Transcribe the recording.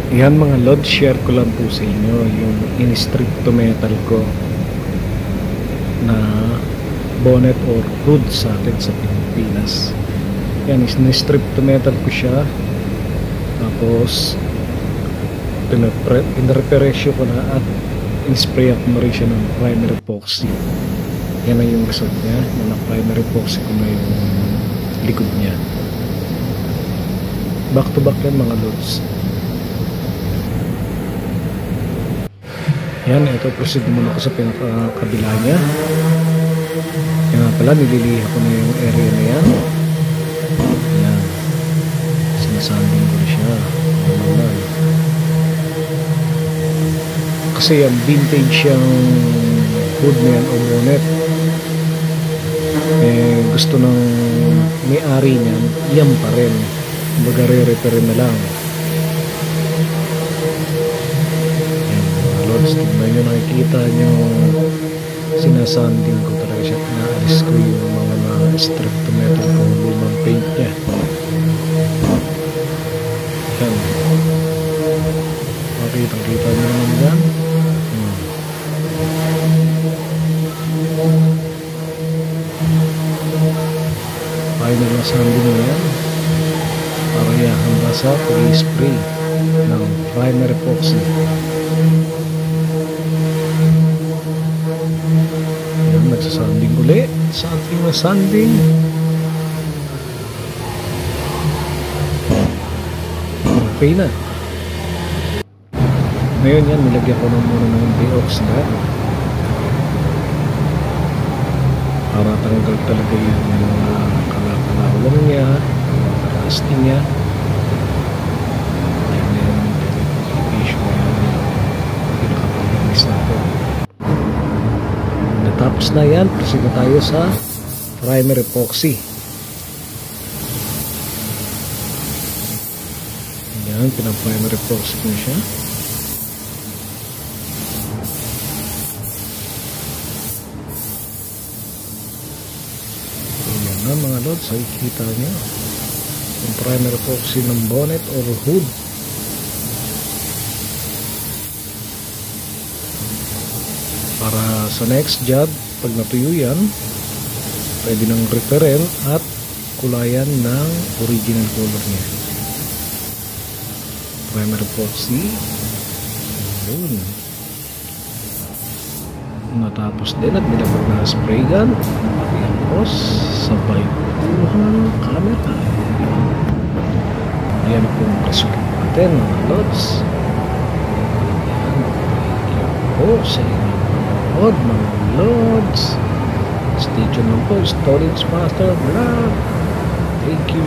Yan mga load, share ko lang po sa inyo yung in-strip to metal ko na bonnet or hood sa atin sa Pilipinas. Yan, in-strip to metal ko siya, tapos pinreparation ko na at in-spray ako na rin siya ng primer epoxy. Yan na yung result niya, na primer epoxy ko na yung likod niya. Back to back yan mga loads. Yan, ito proceed muna ko sa pinakakabila niya. Yan nga pala, nililiha ko na yung area na yan. Yan, sinasanding ko na siya. Kasi yan, vintage yung hood na yan o bonnet. Eh, gusto ng may-ari niyan, yan pa rin. Kumbaga re-repair na lang. Tignan nyo, nakikita nyo, sinasanding ko talaga siya, pinaalis ko yung mga strip to metal ko, lumang paint niya. Yan, makikita nyo naman yan. Final na sanding na yan para hanggang sa pag-spray ng primer epoxy. Nagsasanding uli, sanding na sanding. Okay na. Ngayon yan, nilagyan ko na muna ng deox na para tanggal talaga yung kalakalawang niya, yung rusting niya. And then i-issue na yung pinakapag-release natin. Tapos na yan, proceed na tayo sa primer epoxy. Yan, pinag-primer epoxy ko siya. Yan na mga lods, ay kita nyo yung primer epoxy ng bonnet or hood. Para sa next job, pag natuyo yan, pwede nang referel at kulayan ng original color niya. Primer epoxy. Yun. Matapos din at binabag na spray gun. Tapos sabay kuha ng camera. Yan po ang resulta natin mga lods. Yan po sa inyo mga lods. Stay tuned lang po, Storage Master Vlog. Thank you.